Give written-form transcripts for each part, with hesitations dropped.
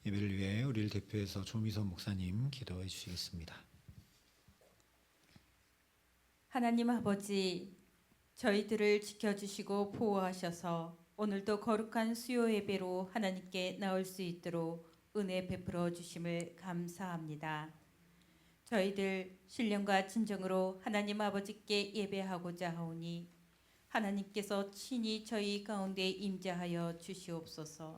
예배를 위해 우리를 대표해서 조미선 목사님 기도해 주시겠습니다. 하나님 아버지, 저희들을 지켜주시고 보호하셔서 오늘도 거룩한 수요 예배로 하나님께 나올 수 있도록 은혜 베풀어 주심을 감사합니다. 저희들 신령과 진정으로 하나님 아버지께 예배하고자 하오니 하나님께서 친히 저희 가운데 임재하여 주시옵소서.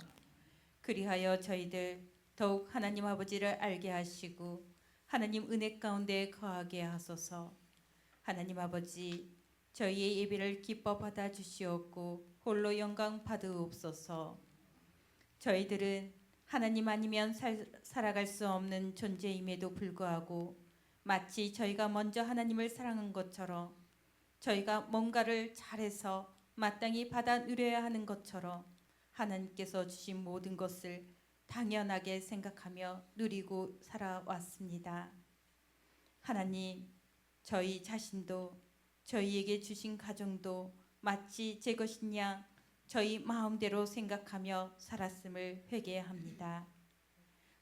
그리하여 저희들 더욱 하나님 아버지를 알게 하시고 하나님 은혜 가운데 거하게 하소서. 하나님 아버지, 저희의 예배를 기뻐 받아 주시옵고 홀로 영광 받으옵소서. 저희들은 하나님 아니면 살아갈 수 없는 존재임에도 불구하고 마치 저희가 먼저 하나님을 사랑한 것처럼, 저희가 뭔가를 잘해서 마땅히 받아 누려야 하는 것처럼 하나님께서 주신 모든 것을 당연하게 생각하며 누리고 살아왔습니다. 하나님, 저희 자신도 저희에게 주신 가정도 마치 제 것인 양 저희 마음대로 생각하며 살았음을 회개합니다.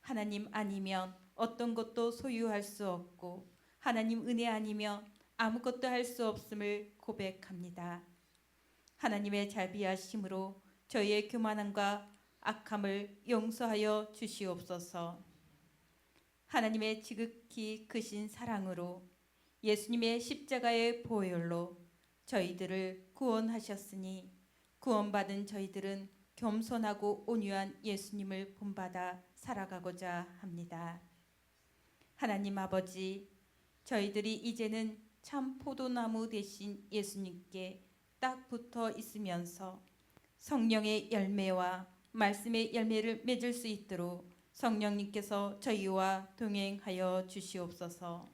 하나님 아니면 어떤 것도 소유할 수 없고 하나님 은혜 아니면 아무것도 할 수 없음을 고백합니다. 하나님의 자비하심으로 저희의 교만함과 악함을 용서하여 주시옵소서. 하나님의 지극히 크신 사랑으로 예수님의 십자가의 보혈로 저희들을 구원하셨으니 구원받은 저희들은 겸손하고 온유한 예수님을 본받아 살아가고자 합니다. 하나님 아버지, 저희들이 이제는 참 포도나무 대신 예수님께 딱 붙어 있으면서 성령의 열매와 말씀의 열매를 맺을 수 있도록 성령님께서 저희와 동행하여 주시옵소서.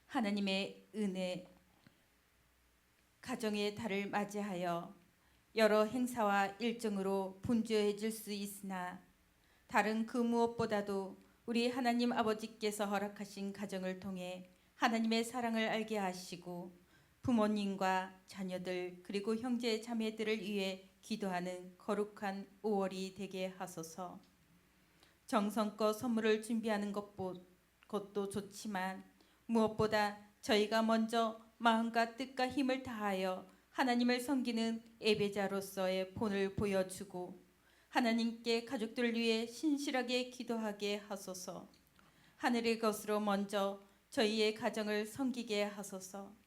하나님의 은혜, 가정의 달을 맞이하여 여러 행사와 일정으로 분주해질 수 있으나 다른 그 무엇보다도 우리 하나님 아버지께서 허락하신 가정을 통해 하나님의 사랑을 알게 하시고 부모님과 자녀들 그리고 형제 자매들을 위해 기도하는 거룩한 5월이 되게 하소서. 정성껏 선물을 준비하는 것도 좋지만 무엇보다 저희가 먼저 마음과 뜻과 힘을 다하여 하나님을 섬기는 예배자로서의 본을 보여주고 하나님께 가족들을 위해 신실하게 기도하게 하소서. 하늘의 것으로 먼저 저희의 가정을 섬기게 하소서.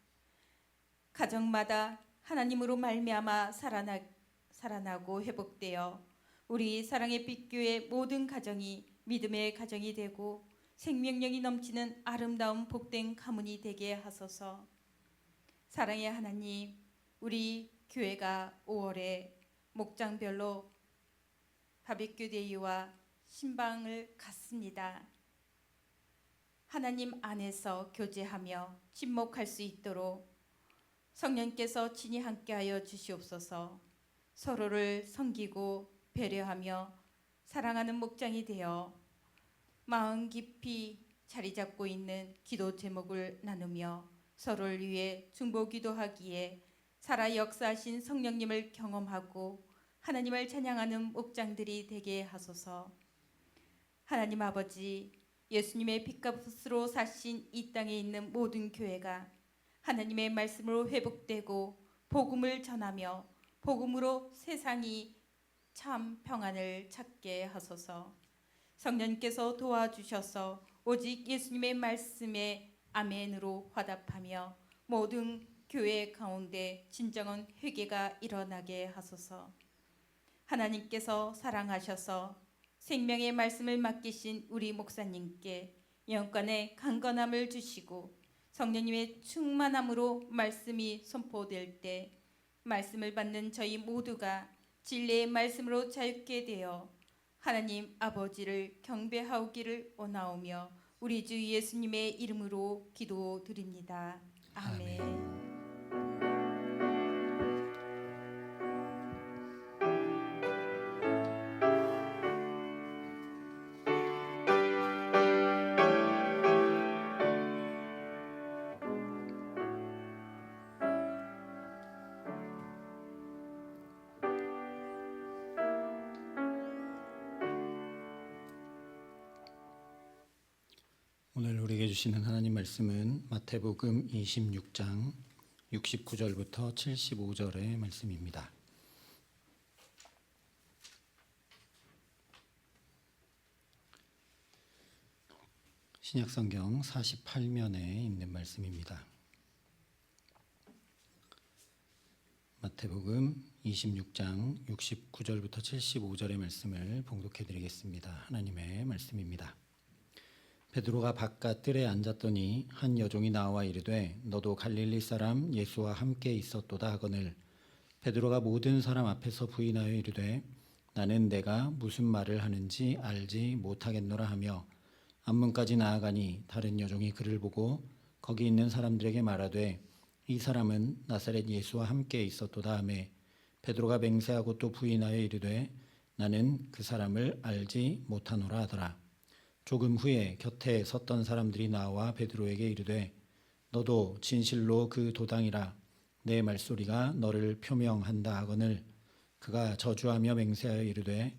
가정마다 하나님으로 말미암아 살아나고 회복되어 우리 사랑의 빛교회 모든 가정이 믿음의 가정이 되고 생명력이 넘치는 아름다운 복된 가문이 되게 하소서. 사랑의 하나님, 우리 교회가 5월에 목장별로 바비큐 데이와 신방을 갖습니다. 하나님 안에서 교제하며 친목할 수 있도록 성령께서 친히 함께하여 주시옵소서. 서로를 섬기고 배려하며 사랑하는 목장이 되어 마음 깊이 자리 잡고 있는 기도 제목을 나누며 서로를 위해 중보 기도하기에 살아 역사하신 성령님을 경험하고 하나님을 찬양하는 목장들이 되게 하소서. 하나님 아버지, 예수님의 피값으로 사신 이 땅에 있는 모든 교회가 하나님의 말씀으로 회복되고 복음을 전하며 복음으로 세상이 참 평안을 찾게 하소서. 성령께서 도와주셔서 오직 예수님의 말씀에 아멘으로 화답하며 모든 교회 가운데 진정한 회개가 일어나게 하소서. 하나님께서 사랑하셔서 생명의 말씀을 맡기신 우리 목사님께 영권의 강건함을 주시고 성령님의 충만함으로 말씀이 선포될 때 말씀을 받는 저희 모두가 진리의 말씀으로 자유케 되어 하나님 아버지를 경배하오기를 원하오며 우리 주 예수님의 이름으로 기도드립니다. 아멘. 오늘 우리에게 주시는 하나님 말씀은 마태복음 26장 69절부터 75절의 말씀입니다. 신약성경 48면에 있는 말씀입니다. 마태복음 26장 69절부터 75절의 말씀을 봉독해 드리겠습니다. 하나님의 말씀입니다. 베드로가 바깥 뜰에 앉았더니 한 여종이 나와 이르되 너도 갈릴리 사람 예수와 함께 있었도다 하거늘 베드로가 모든 사람 앞에서 부인하여 이르되 나는 내가 무슨 말을 하는지 알지 못하겠노라 하며 앞문까지 나아가니 다른 여종이 그를 보고 거기 있는 사람들에게 말하되 이 사람은 나사렛 예수와 함께 있었도다 하매 베드로가 맹세하고 또 부인하여 이르되 나는 그 사람을 알지 못하노라 하더라. 조금 후에 곁에 섰던 사람들이 나와 베드로에게 이르되 너도 진실로 그 도당이라 내 말소리가 너를 표명한다 하거늘 그가 저주하며 맹세하여 이르되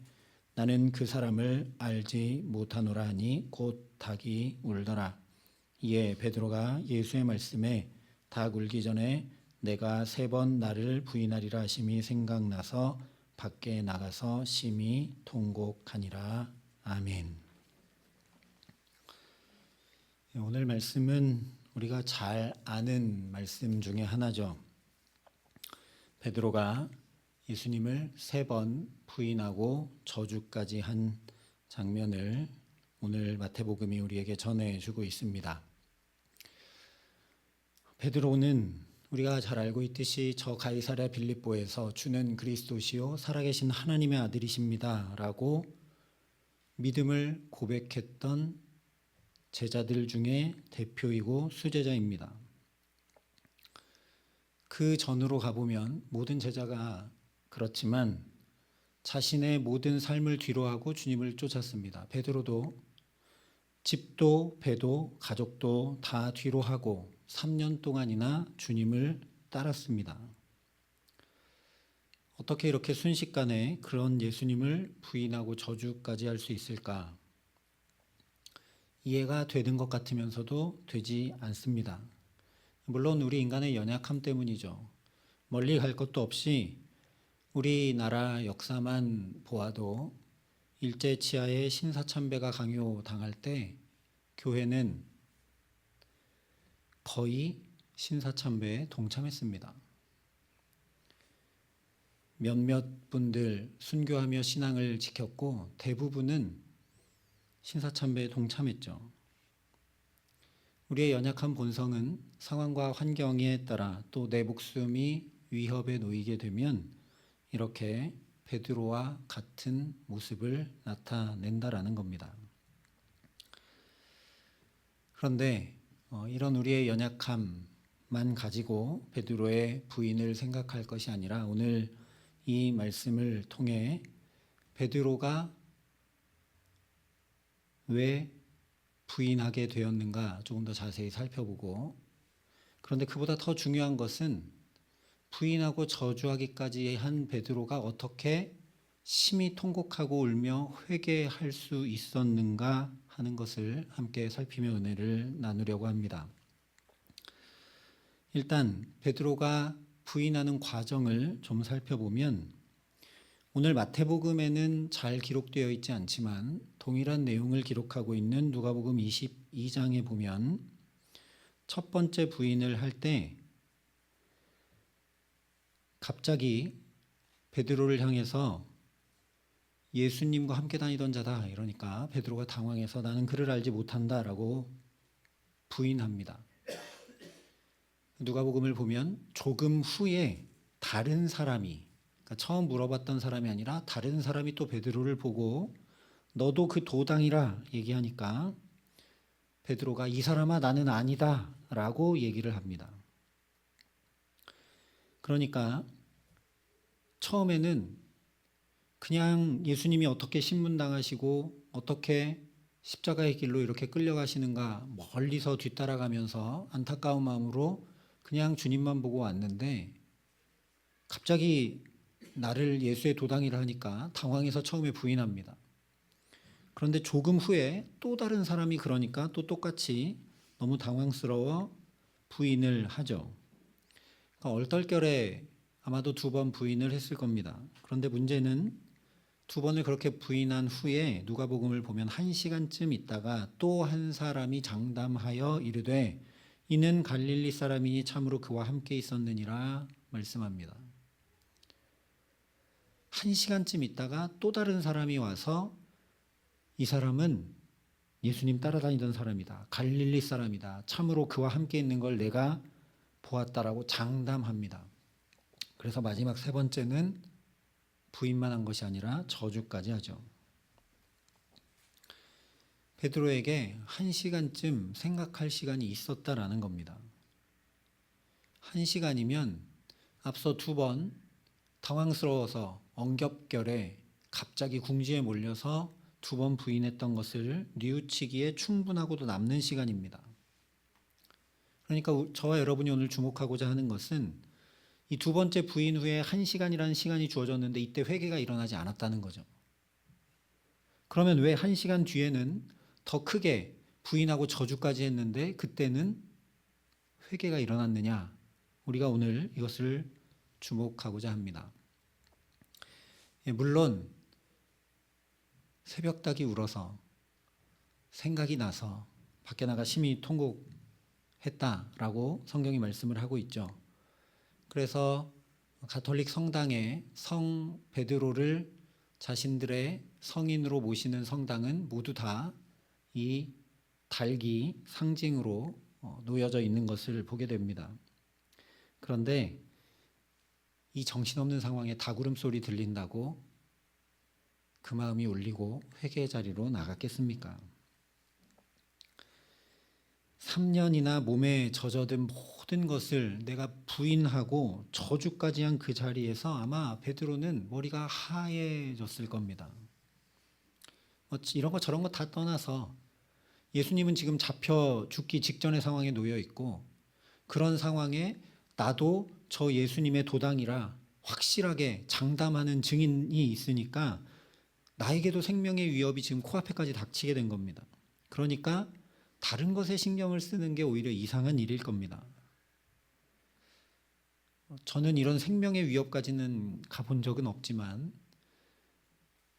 나는 그 사람을 알지 못하노라 하니 곧 닭이 울더라. 이에 베드로가 예수의 말씀에 닭 울기 전에 내가 3번 나를 부인하리라 하심이 생각나서 밖에 나가서 심히 통곡하니라. 아멘. 오늘 말씀은 우리가 잘 아는 말씀 중에 하나죠. 베드로가 예수님을 3번 부인하고 저주까지 한 장면을 오늘 마태복음이 우리에게 전해주고 있습니다. 베드로는 우리가 잘 알고 있듯이 저 가이사랴 빌립보에서 주는 그리스도시요 살아계신 하나님의 아들이십니다 라고 믿음을 고백했던 제자들 중에 대표이고 수제자입니다. 그 전으로 가보면 모든 제자가 그렇지만 자신의 모든 삶을 뒤로하고 주님을 쫓았습니다. 베드로도 집도 배도 가족도 다 뒤로하고 3년 동안이나 주님을 따랐습니다. 어떻게 이렇게 순식간에 그런 예수님을 부인하고 저주까지 할 수 있을까? 이해가 되는 것 같으면서도 되지 않습니다. 물론 우리 인간의 연약함 때문이죠. 멀리 갈 것도 없이 우리나라 역사만 보아도 일제 치하의 신사참배가 강요당할 때 교회는 거의 신사참배에 동참했습니다. 몇몇 분들 순교하며 신앙을 지켰고 대부분은 신사참배에 동참했죠. 우리의 연약한 본성은 상황과 환경에 따라 또 내 목숨이 위협에 놓이게 되면 이렇게 베드로와 같은 모습을 나타낸다라는 겁니다. 그런데 이런 우리의 연약함만 가지고 베드로의 부인을 생각할 것이 아니라 오늘 이 말씀을 통해 베드로가 왜 부인하게 되었는가 조금 더 자세히 살펴보고, 그런데 그보다 더 중요한 것은 부인하고 저주하기까지 한 베드로가 어떻게 심히 통곡하고 울며 회개할 수 있었는가 하는 것을 함께 살피며 은혜를 나누려고 합니다. 일단 베드로가 부인하는 과정을 좀 살펴보면 오늘 마태복음에는 잘 기록되어 있지 않지만 동일한 내용을 기록하고 있는 누가복음 22장에 보면 첫 번째 부인을 할 때 갑자기 베드로를 향해서 예수님과 함께 다니던 자다 이러니까 베드로가 당황해서 나는 그를 알지 못한다라고 부인합니다. 누가복음을 보면 조금 후에 다른 사람이, 그러니까 처음 물어봤던 사람이 아니라 다른 사람이 또 베드로를 보고 너도 그 도당이라 얘기하니까 베드로가 이 사람아 나는 아니다 라고 얘기를 합니다. 그러니까 처음에는 그냥 예수님이 어떻게 신문당하시고 어떻게 십자가의 길로 이렇게 끌려가시는가 멀리서 뒤따라가면서 안타까운 마음으로 그냥 주님만 보고 왔는데 갑자기 나를 예수의 도당이라 하니까 당황해서 처음에 부인합니다. 그런데 조금 후에 또 다른 사람이 그러니까 또 똑같이 너무 당황스러워 부인을 하죠. 그러니까 얼떨결에 아마도 2번 부인을 했을 겁니다. 그런데 문제는 2번을 그렇게 부인한 후에 누가복음을 보면 1시간쯤 있다가 또 한 사람이 장담하여 이르되 이는 갈릴리 사람이니 참으로 그와 함께 있었느니라 말씀합니다. 1시간쯤 있다가 또 다른 사람이 와서 이 사람은 예수님 따라다니던 사람이다. 갈릴리 사람이다. 참으로 그와 함께 있는 걸 내가 보았다라고 장담합니다. 그래서 마지막 3번째는 부인만 한 것이 아니라 저주까지 하죠. 베드로에게 1시간쯤 생각할 시간이 있었다라는 겁니다. 1시간이면 앞서 2번 당황스러워서 엉겹결에 갑자기 궁지에 몰려서 2번 부인했던 것을 뉘우치기에 충분하고도 남는 시간입니다. 그러니까 저와 여러분이 오늘 주목하고자 하는 것은 이 2번째 부인 후에 1시간이라는 시간이 주어졌는데 이때 회개가 일어나지 않았다는 거죠. 그러면 왜 1시간 뒤에는 더 크게 부인하고 저주까지 했는데 그때는 회개가 일어났느냐? 우리가 오늘 이것을 주목하고자 합니다. 물론 새벽닭이 울어서 생각이 나서 밖에 나가 심히 통곡했다라고 성경이 말씀을 하고 있죠. 그래서 가톨릭 성당에 성 베드로를 자신들의 성인으로 모시는 성당은 모두 다 이 닭이 상징으로 놓여져 있는 것을 보게 됩니다. 그런데 이 정신없는 상황에 닭 울음소리 들린다고 그 마음이 울리고 회개의 자리로 나갔겠습니까? 3년이나 몸에 젖어든 모든 것을 내가 부인하고 저주까지 한 그 자리에서 아마 베드로는 머리가 하얘졌을 겁니다. 이런 거 저런 거 다 떠나서 예수님은 지금 잡혀 죽기 직전의 상황에 놓여 있고 그런 상황에 나도 저 예수님의 도당이라 확실하게 장담하는 증인이 있으니까 나에게도 생명의 위협이 지금 코앞에까지 닥치게 된 겁니다. 그러니까 다른 것에 신경을 쓰는 게 오히려 이상한 일일 겁니다. 저는 이런 생명의 위협까지는 가본 적은 없지만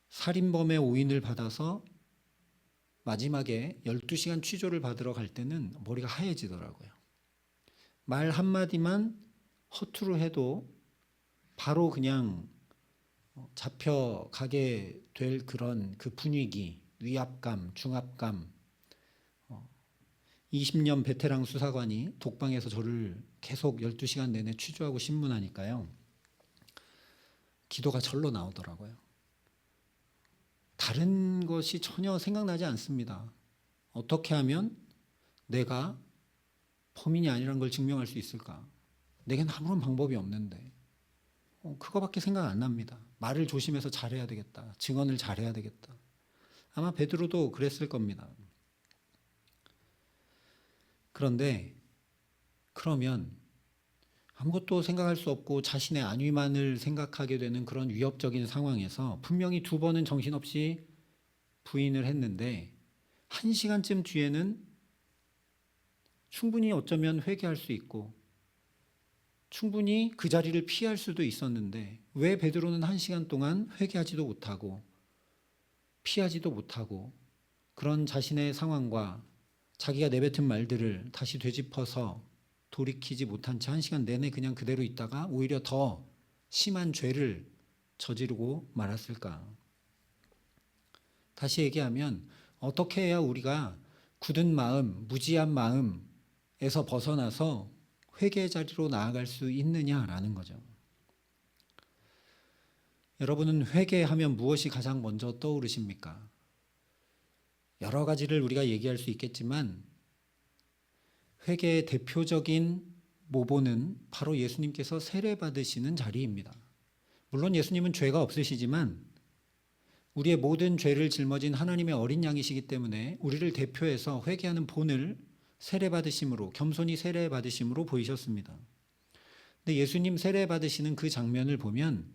살인범의 오인을 받아서 마지막에 12시간 취조를 받으러 갈 때는 머리가 하얘지더라고요. 말 한마디만 허투루 해도 바로 그냥 잡혀가게 될 그런 그 분위기, 위압감, 중압감. 20년 베테랑 수사관이 독방에서 저를 계속 12시간 내내 취조하고 신문하니까요. 기도가 절로 나오더라고요. 다른 것이 전혀 생각나지 않습니다. 어떻게 하면 내가 범인이 아니라는 걸 증명할 수 있을까? 내겐 아무런 방법이 없는데 그거밖에 생각 안 납니다. 말을 조심해서 잘해야 되겠다. 증언을 잘해야 되겠다. 아마 베드로도 그랬을 겁니다. 그런데 그러면 아무것도 생각할 수 없고 자신의 안위만을 생각하게 되는 그런 위협적인 상황에서 분명히 2번은 정신없이 부인을 했는데 1시간쯤 뒤에는 충분히 어쩌면 회개할 수 있고 충분히 그 자리를 피할 수도 있었는데 왜 베드로는 1시간 동안 회개하지도 못하고 피하지도 못하고 그런 자신의 상황과 자기가 내뱉은 말들을 다시 되짚어서 돌이키지 못한 채 1시간 내내 그냥 그대로 있다가 오히려 더 심한 죄를 저지르고 말았을까? 다시 얘기하면 어떻게 해야 우리가 굳은 마음, 무지한 마음에서 벗어나서 회개의 자리로 나아갈 수 있느냐라는 거죠. 여러분은 회개하면 무엇이 가장 먼저 떠오르십니까? 여러 가지를 우리가 얘기할 수 있겠지만 회개의 대표적인 모본은 바로 예수님께서 세례받으시는 자리입니다. 물론 예수님은 죄가 없으시지만 우리의 모든 죄를 짊어진 하나님의 어린 양이시기 때문에 우리를 대표해서 회개하는 본을 세례받으심으로 겸손히 세례받으심으로 보이셨습니다. 근데 예수님 세례받으시는 그 장면을 보면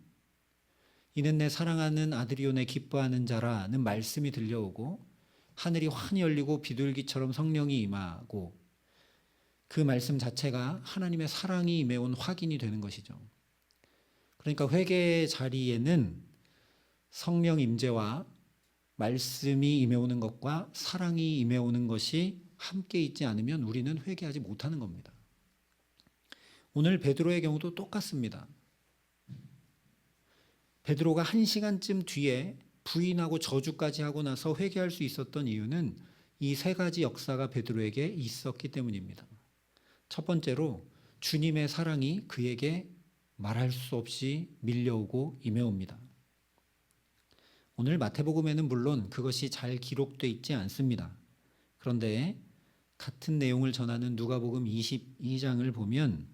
이는 내 사랑하는 아들이요 내 기뻐하는 자라는 말씀이 들려오고 하늘이 환히 열리고 비둘기처럼 성령이 임하고 그 말씀 자체가 하나님의 사랑이 임해온 확인이 되는 것이죠. 그러니까 회개의 자리에는 성령 임재와 말씀이 임해오는 것과 사랑이 임해오는 것이 함께 있지 않으면 우리는 회개하지 못하는 겁니다. 오늘 베드로의 경우도 똑같습니다. 베드로가 1시간쯤 뒤에 부인하고 저주까지 하고 나서 회개할 수 있었던 이유는 이 세 가지 역사가 베드로에게 있었기 때문입니다. 첫 번째로 주님의 사랑이 그에게 말할 수 없이 밀려오고 임해옵니다. 오늘 마태복음에는 물론 그것이 잘 기록되어 있지 않습니다. 그런데 같은 내용을 전하는 누가복음 22장을 보면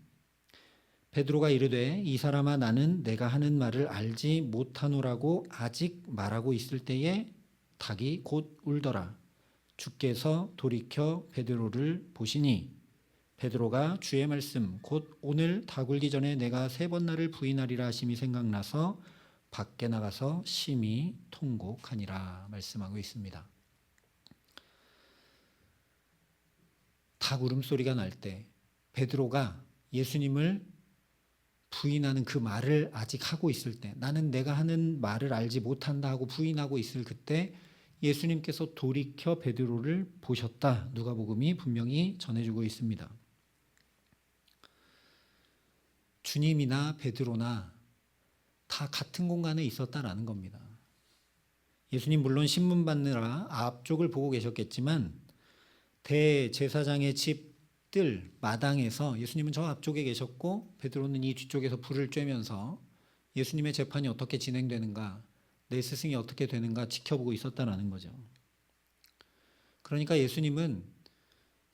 베드로가 이르되 이 사람아 나는 내가 하는 말을 알지 못하노라고 아직 말하고 있을 때에 닭이 곧 울더라. 주께서 돌이켜 베드로를 보시니 베드로가 주의 말씀 곧 오늘 닭 울기 전에 내가 3번 나를 부인하리라 하심이 생각나서 밖에 나가서 심히 통곡하니라 말씀하고 있습니다. 닭 울음소리가 날 때 베드로가 예수님을 부인하는 그 말을 아직 하고 있을 때, 나는 내가 하는 말을 알지 못한다 하고 부인하고 있을 그때 예수님께서 돌이켜 베드로를 보셨다. 누가복음이 분명히 전해주고 있습니다. 주님이나 베드로나 다 같은 공간에 있었다라는 겁니다. 예수님 물론 신문 받느라 앞쪽을 보고 계셨겠지만 대제사장의 집들 마당에서 예수님은 저 앞쪽에 계셨고 베드로는 이 뒤쪽에서 불을 쬐면서 예수님의 재판이 어떻게 진행되는가, 내 스승이 어떻게 되는가 지켜보고 있었다라는 거죠. 그러니까 예수님은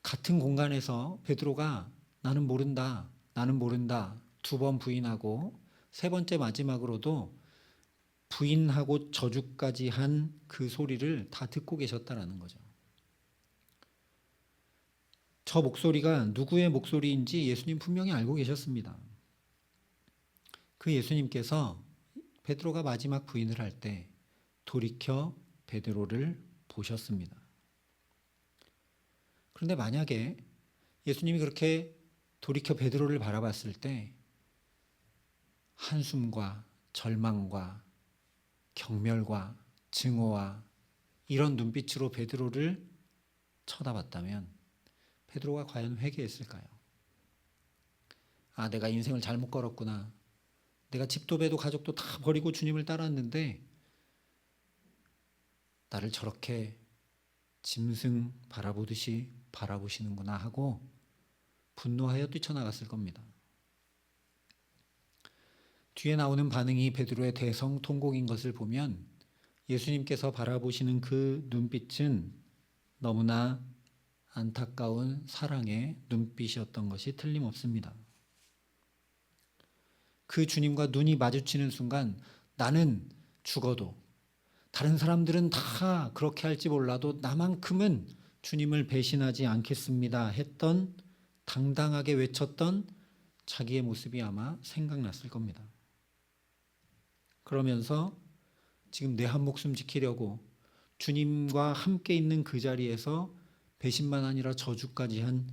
같은 공간에서 베드로가 나는 모른다, 나는 모른다 2번 부인하고 3번째 마지막으로도 부인하고 저주까지 한 그 소리를 다 듣고 계셨다라는 거죠. 저 목소리가 누구의 목소리인지 예수님 분명히 알고 계셨습니다. 그 예수님께서 베드로가 마지막 부인을 할 때 돌이켜 베드로를 보셨습니다. 그런데 만약에 예수님이 그렇게 돌이켜 베드로를 바라봤을 때 한숨과 절망과 경멸과 증오와 이런 눈빛으로 베드로를 쳐다봤다면 베드로가 과연 회개했을까요? 아, 내가 인생을 잘못 걸었구나. 내가 집도 배도 가족도 다 버리고 주님을 따랐는데 나를 저렇게 짐승 바라보듯이 바라보시는구나 하고 분노하여 뛰쳐나갔을 겁니다. 뒤에 나오는 반응이 베드로의 대성통곡인 것을 보면 예수님께서 바라보시는 그 눈빛은 너무나 안타까운 사랑의 눈빛이었던 것이 틀림없습니다. 그 주님과 눈이 마주치는 순간 나는 죽어도 다른 사람들은 다 그렇게 할지 몰라도 나만큼은 주님을 배신하지 않겠습니다 했던, 당당하게 외쳤던 자기의 모습이 아마 생각났을 겁니다. 그러면서 지금 내 한 목숨 지키려고 주님과 함께 있는 그 자리에서 배신만 아니라 저주까지 한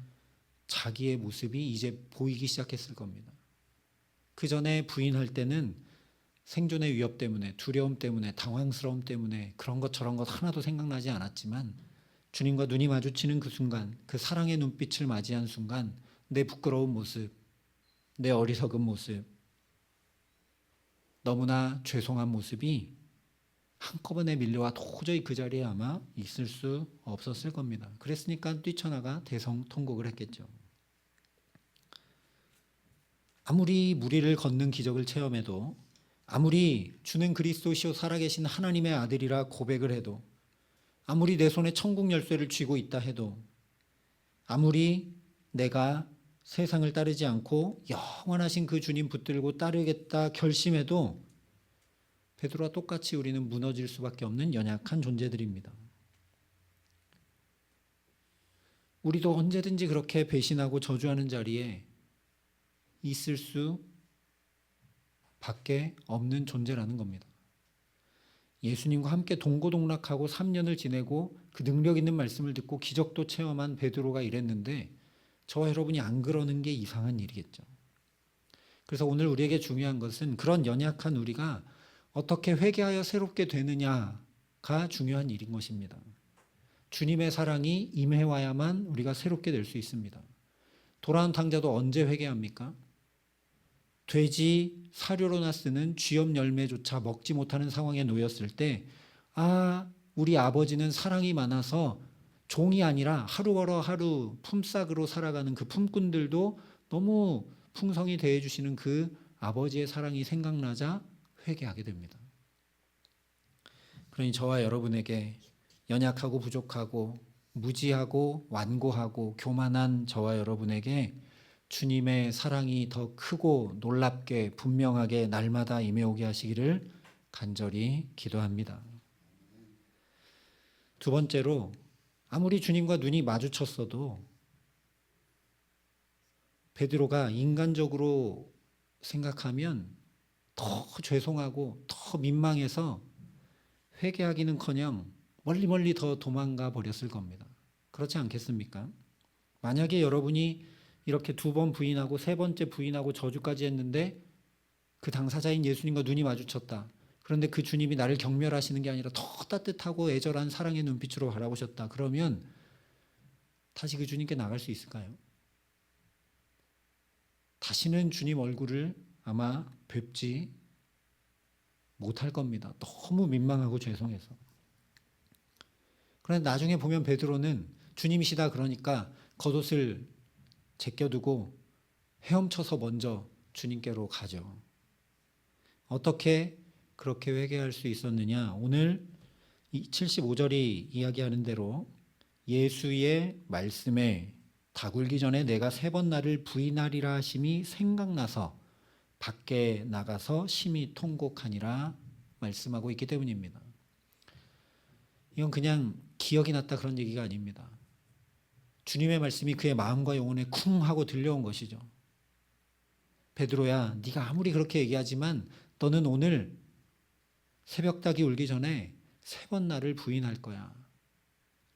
자기의 모습이 이제 보이기 시작했을 겁니다. 그 전에 부인할 때는 생존의 위협 때문에, 두려움 때문에, 당황스러움 때문에 그런 것 저런 것 하나도 생각나지 않았지만 주님과 눈이 마주치는 그 순간, 그 사랑의 눈빛을 맞이한 순간 내 부끄러운 모습, 내 어리석은 모습, 너무나 죄송한 모습이 한꺼번에 밀려와 도저히 그 자리에 아마 있을 수 없었을 겁니다. 그랬으니까 뛰쳐나가 대성통곡을 했겠죠. 아무리 무리를 걷는 기적을 체험해도, 아무리 주는 그리스도시요 살아계신 하나님의 아들이라 고백을 해도, 아무리 내 손에 천국 열쇠를 쥐고 있다 해도, 아무리 내가 세상을 따르지 않고 영원하신 그 주님 붙들고 따르겠다 결심해도 베드로와 똑같이 우리는 무너질 수밖에 없는 연약한 존재들입니다. 우리도 언제든지 그렇게 배신하고 저주하는 자리에 있을 수 밖에 없는 존재라는 겁니다. 예수님과 함께 동고동락하고 3년을 지내고 그 능력 있는 말씀을 듣고 기적도 체험한 베드로가 이랬는데 저와 여러분이 안 그러는 게 이상한 일이겠죠. 그래서 오늘 우리에게 중요한 것은 그런 연약한 우리가 어떻게 회개하여 새롭게 되느냐가 중요한 일인 것입니다. 주님의 사랑이 임해와야만 우리가 새롭게 될 수 있습니다. 돌아온 탕자도 언제 회개합니까? 돼지 사료로나 쓰는 쥐염 열매조차 먹지 못하는 상황에 놓였을 때, 우리 아버지는 사랑이 많아서 종이 아니라 하루 벌어 하루 품삯으로 살아가는 그 품꾼들도 너무 풍성히 대해주시는 그 아버지의 사랑이 생각나자 회개하게 됩니다. 그러니 저와 여러분에게 연약하고 부족하고 무지하고 완고하고 교만한 저와 여러분에게 주님의 사랑이 더 크고 놀랍게 분명하게 날마다 임해오게 하시기를 간절히 기도합니다. 두 번째로, 아무리 주님과 눈이 마주쳤어도 베드로가 인간적으로 생각하면 더 죄송하고 더 민망해서 회개하기는커녕 멀리 더 도망가 버렸을 겁니다. 그렇지 않겠습니까? 만약에 여러분이 이렇게 2번 부인하고 3번째 부인하고 저주까지 했는데 그 당사자인 예수님과 눈이 마주쳤다. 그런데 그 주님이 나를 경멸하시는 게 아니라 더 따뜻하고 애절한 사랑의 눈빛으로 바라보셨다. 그러면 다시 그 주님께 나갈 수 있을까요? 다시는 주님 얼굴을 아마 뵙지 못할 겁니다. 너무 민망하고 죄송해서. 그런데 나중에 보면 베드로는 주님이시다 그러니까 겉옷을 제껴두고 헤엄쳐서 먼저 주님께로 가죠. 어떻게 그렇게 회개할 수 있었느냐? 오늘 75절이 이야기하는 대로 예수의 말씀에 다 굴기 전에 내가 3번 나를 부인하리라 하심이 생각나서 밖에 나가서 심히 통곡하니라 말씀하고 있기 때문입니다. 이건 그냥 기억이 났다 그런 얘기가 아닙니다. 주님의 말씀이 그의 마음과 영혼에 쿵 하고 들려온 것이죠. 베드로야, 네가 아무리 그렇게 얘기하지만 너는 오늘 새벽닭이 울기 전에 3번 나를 부인할 거야.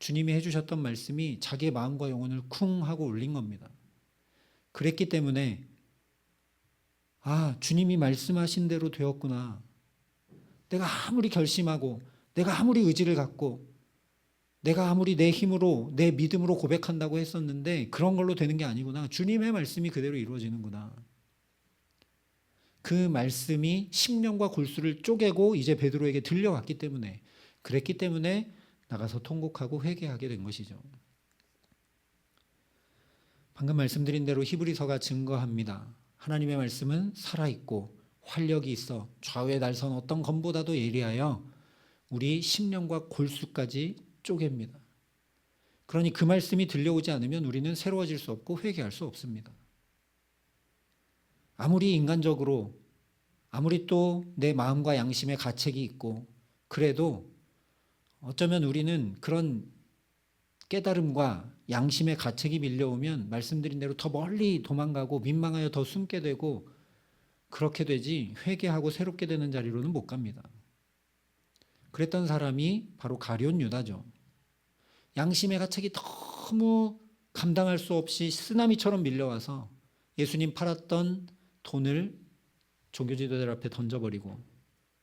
주님이 해주셨던 말씀이 자기의 마음과 영혼을 쿵 하고 울린 겁니다. 그랬기 때문에 주님이 말씀하신 대로 되었구나. 내가 아무리 결심하고 내가 아무리 의지를 갖고 내가 아무리 내 힘으로 내 믿음으로 고백한다고 했었는데 그런 걸로 되는 게 아니구나. 주님의 말씀이 그대로 이루어지는구나. 그 말씀이 심령과 골수를 쪼개고 이제 베드로에게 들려왔기 때문에, 그랬기 때문에 나가서 통곡하고 회개하게 된 것이죠. 방금 말씀드린 대로 히브리서가 증거합니다. 하나님의 말씀은 살아있고 활력이 있어 좌우에 날선 어떤 검보다도 예리하여 우리 심령과 골수까지 쪼갭니다. 그러니 그 말씀이 들려오지 않으면 우리는 새로워질 수 없고 회개할 수 없습니다. 아무리 인간적으로, 아무리 또 내 마음과 양심에 가책이 있고 그래도 어쩌면 우리는 그런 깨달음과 양심의 가책이 밀려오면 말씀드린 대로 더 멀리 도망가고 민망하여 더 숨게 되고 그렇게 되지 회개하고 새롭게 되는 자리로는 못 갑니다. 그랬던 사람이 바로 가룟 유다죠. 양심의 가책이 너무 감당할 수 없이 쓰나미처럼 밀려와서 예수님 팔았던 돈을 종교 지도자들 앞에 던져버리고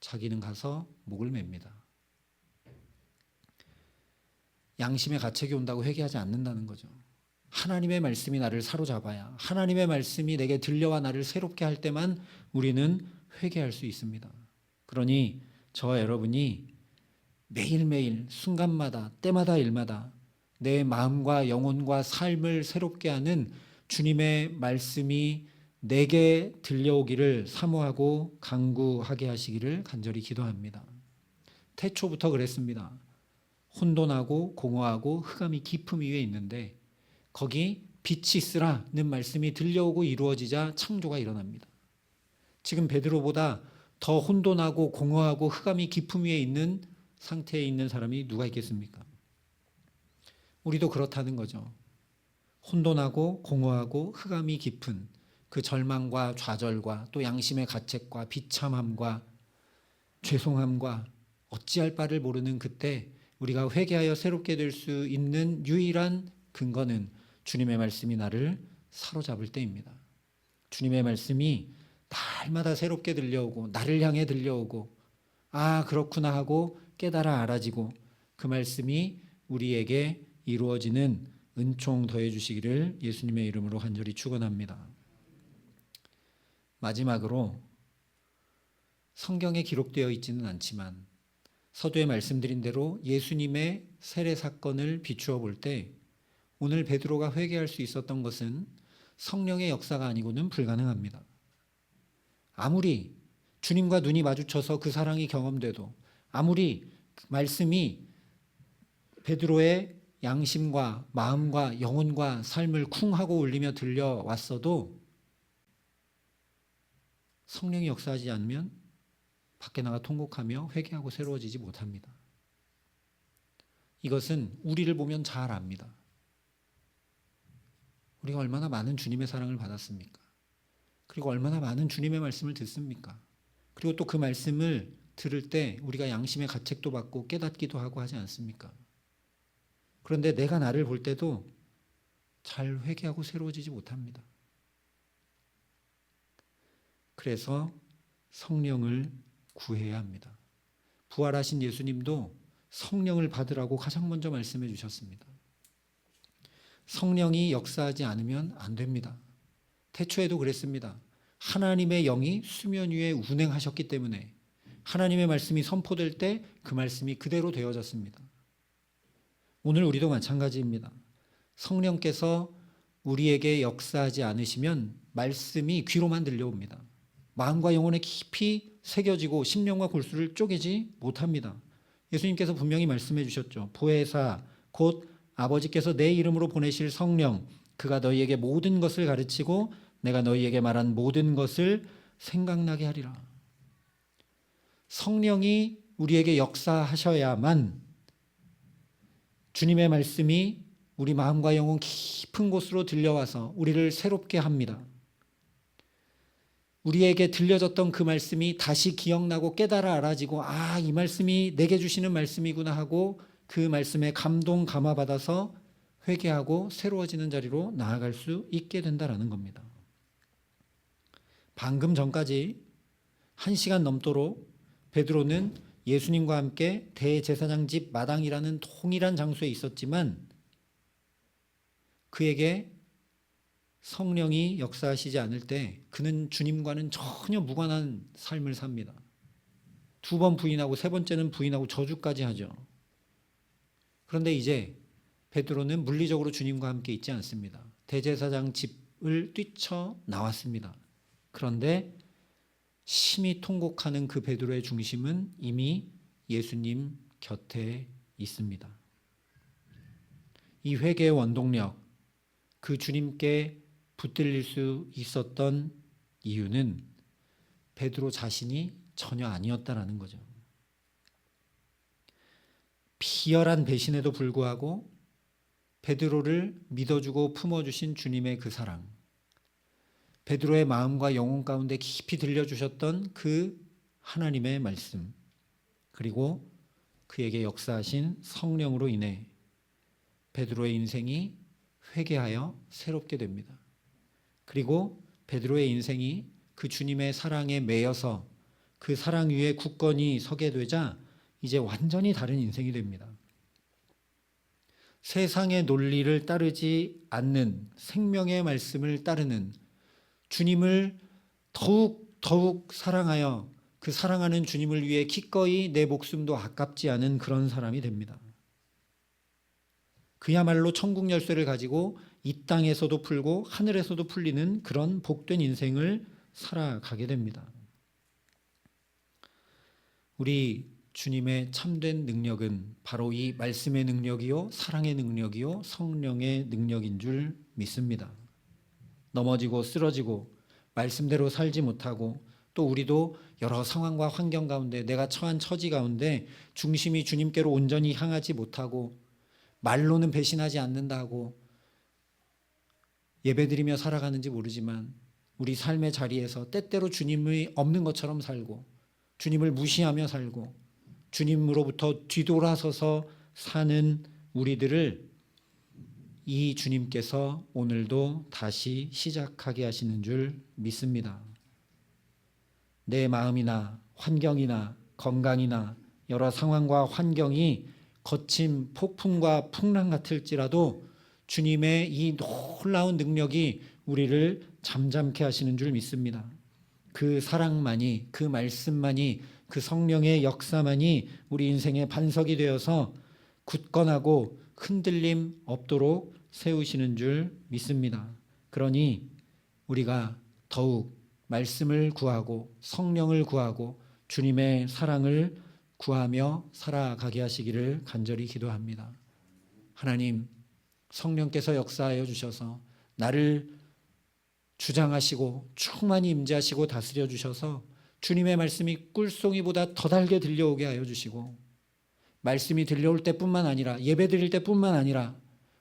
자기는 가서 목을 맵니다. 양심의 가책이 온다고 회개하지 않는다는 거죠. 하나님의 말씀이 나를 사로잡아야, 하나님의 말씀이 내게 들려와 나를 새롭게 할 때만 우리는 회개할 수 있습니다. 그러니 저와 여러분이 매일매일 순간마다 때마다 일마다 내 마음과 영혼과 삶을 새롭게 하는 주님의 말씀이 내게 들려오기를 사모하고 간구하게 하시기를 간절히 기도합니다. 태초부터 그랬습니다. 혼돈하고 공허하고 흑암이 깊음 위에 있는데 거기 빛이 있으라는 말씀이 들려오고 이루어지자 창조가 일어납니다. 지금 베드로보다 더 혼돈하고 공허하고 흑암이 깊음 위에 있는 상태에 있는 사람이 누가 있겠습니까? 우리도 그렇다는 거죠. 혼돈하고 공허하고 흑암이 깊은 그 절망과 좌절과 또 양심의 가책과 비참함과 죄송함과 어찌할 바를 모르는 그때 우리가 회개하여 새롭게 될 수 있는 유일한 근거는 주님의 말씀이 나를 사로잡을 때입니다. 주님의 말씀이 날마다 새롭게 들려오고 나를 향해 들려오고 아 그렇구나 하고 깨달아 알아지고 그 말씀이 우리에게 이루어지는 은총 더해 주시기를 예수님의 이름으로 간절히 축원합니다. 마지막으로 성경에 기록되어 있지는 않지만 서두에 말씀드린 대로 예수님의 세례 사건을 비추어 볼 때 오늘 베드로가 회개할 수 있었던 것은 성령의 역사가 아니고는 불가능합니다. 아무리 주님과 눈이 마주쳐서 그 사랑이 경험돼도 아무리 말씀이 베드로의 양심과 마음과 영혼과 삶을 쿵 하고 울리며 들려왔어도 성령이 역사하지 않으면 밖에 나가 통곡하며 회개하고 새로워지지 못합니다. 이것은 우리를 보면 잘 압니다. 우리가 얼마나 많은 주님의 사랑을 받았습니까? 그리고 얼마나 많은 주님의 말씀을 듣습니까? 그리고 또 그 말씀을 들을 때 우리가 양심의 가책도 받고 깨닫기도 하고 하지 않습니까? 그런데 내가 나를 볼 때도 잘 회개하고 새로워지지 못합니다. 그래서 성령을 구해야 합니다. 부활하신 예수님도 성령을 받으라고 가장 먼저 말씀해 주셨습니다. 성령이 역사하지 않으면 안 됩니다. 태초에도 그랬습니다. 하나님의 영이 수면 위에 운행하셨기 때문에 하나님의 말씀이 선포될 때 그 말씀이 그대로 되어졌습니다. 오늘 우리도 마찬가지입니다. 성령께서 우리에게 역사하지 않으시면 말씀이 귀로만 들려옵니다. 마음과 영혼에 깊이 새겨지고 심령과 골수를 쪼개지 못합니다. 예수님께서 분명히 말씀해 주셨죠. 보혜사 곧 아버지께서 내 이름으로 보내실 성령 그가 너희에게 모든 것을 가르치고 내가 너희에게 말한 모든 것을 생각나게 하리라. 성령이 우리에게 역사하셔야만 주님의 말씀이 우리 마음과 영혼 깊은 곳으로 들려와서 우리를 새롭게 합니다. 우리에게 들려졌던 그 말씀이 다시 기억나고 깨달아 알아지고 아, 이 말씀이 내게 주시는 말씀이구나 하고 그 말씀에 감동 감화받아서 회개하고 새로워지는 자리로 나아갈 수 있게 된다라는 겁니다. 방금 전까지 1시간 넘도록 베드로는 예수님과 함께 대제사장 집 마당이라는 동일한 장소에 있었지만 그에게 성령이 역사하시지 않을 때 그는 주님과는 전혀 무관한 삶을 삽니다. 2번 부인하고 3번째는 부인하고 저주까지 하죠. 그런데 이제 베드로는 물리적으로 주님과 함께 있지 않습니다. 대제사장 집을 뛰쳐나왔습니다. 그런데 심히 통곡하는 그 베드로의 중심은 이미 예수님 곁에 있습니다. 이 회개의 원동력, 그 주님께 붙들릴 수 있었던 이유는 베드로 자신이 전혀 아니었다라는 거죠. 비열한 배신에도 불구하고 베드로를 믿어주고 품어주신 주님의 그 사랑, 베드로의 마음과 영혼 가운데 깊이 들려주셨던 그 하나님의 말씀, 그리고 그에게 역사하신 성령으로 인해 베드로의 인생이 회개하여 새롭게 됩니다. 그리고 베드로의 인생이 그 주님의 사랑에 매여서 그 사랑 위에 굳건히 서게 되자 이제 완전히 다른 인생이 됩니다. 세상의 논리를 따르지 않는 생명의 말씀을 따르는 주님을 더욱 사랑하여 그 사랑하는 주님을 위해 기꺼이 내 목숨도 아깝지 않은 그런 사람이 됩니다. 그야말로 천국 열쇠를 가지고 이 땅에서도 풀고 하늘에서도 풀리는 그런 복된 인생을 살아가게 됩니다. 우리 주님의 참된 능력은 바로 이 말씀의 능력이요, 사랑의 능력이요, 성령의 능력인 줄 믿습니다. 넘어지고 쓰러지고 말씀대로 살지 못하고 또 우리도 여러 상황과 환경 가운데 내가 처한 처지 가운데 중심이 주님께로 온전히 향하지 못하고 말로는 배신하지 않는다고 예배드리며 살아가는지 모르지만 우리 삶의 자리에서 때때로 주님이 없는 것처럼 살고 주님을 무시하며 살고 주님으로부터 뒤돌아서서 사는 우리들을 이 주님께서 오늘도 다시 시작하게 하시는 줄 믿습니다. 내 마음이나 환경이나 건강이나 여러 상황과 환경이 거친 폭풍과 풍랑 같을지라도 주님의 이 놀라운 능력이 우리를 잠잠케 하시는 줄 믿습니다. 그 사랑만이, 그 말씀만이, 그 성령의 역사만이 우리 인생의 반석이 되어서 굳건하고 흔들림 없도록 세우시는 줄 믿습니다. 그러니 우리가 더욱 말씀을 구하고 성령을 구하고 주님의 사랑을 구하며 살아가게 하시기를 간절히 기도합니다. 하나님, 성령께서 역사하여 주셔서 나를 주장하시고 충만히 임재하시고 다스려 주셔서 주님의 말씀이 꿀송이보다 더 달게 들려오게 하여 주시고, 말씀이 들려올 때뿐만 아니라 예배 드릴 때뿐만 아니라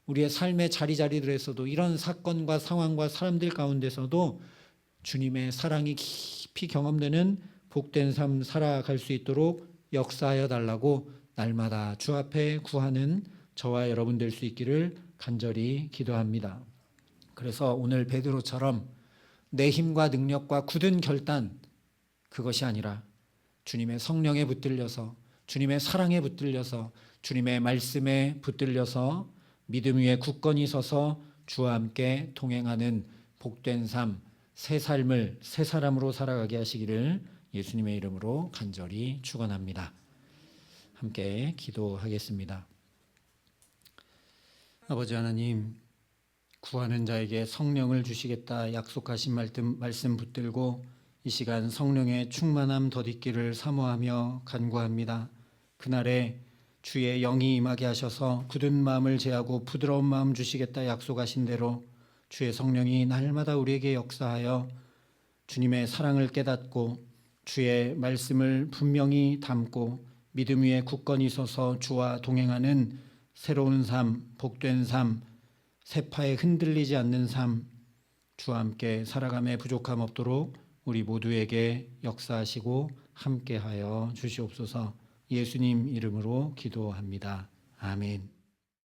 우리의 삶의 자리자리들에서도 이런 사건과 상황과 사람들 가운데서도 주님의 사랑이 깊이 경험되는 복된 삶 살아갈 수 있도록 역사하여 달라고 날마다 주 앞에 구하는 저와 여러분 될 수 있기를 간절히 기도합니다. 그래서 오늘 베드로처럼 내 힘과 능력과 굳은 결단, 그것이 아니라 주님의 성령에 붙들려서, 주님의 사랑에 붙들려서, 주님의 말씀에 붙들려서 믿음 위에 굳건히 서서 주와 함께 동행하는 복된 삶, 새 삶을 새 사람으로 살아가게 하시기를 예수님의 이름으로 간절히 축원합니다. 함께 기도하겠습니다. 아버지 하나님, 구하는 자에게 성령을 주시겠다 약속하신 말씀 붙들고 이 시간 성령의 충만함 덧입기를 사모하며 간구합니다. 그날에 주의 영이 임하게 하셔서 굳은 마음을 제하고 부드러운 마음 주시겠다 약속하신 대로 주의 성령이 날마다 우리에게 역사하여 주님의 사랑을 깨닫고 주의 말씀을 분명히 담고 믿음 위에 굳건히 서서 주와 동행하는 새로운 삶, 복된 삶, 세파에 흔들리지 않는 삶, 주와 함께 살아감에 부족함 없도록 우리 모두에게 역사하시고 함께하여 주시옵소서. 예수님 이름으로 기도합니다. 아멘.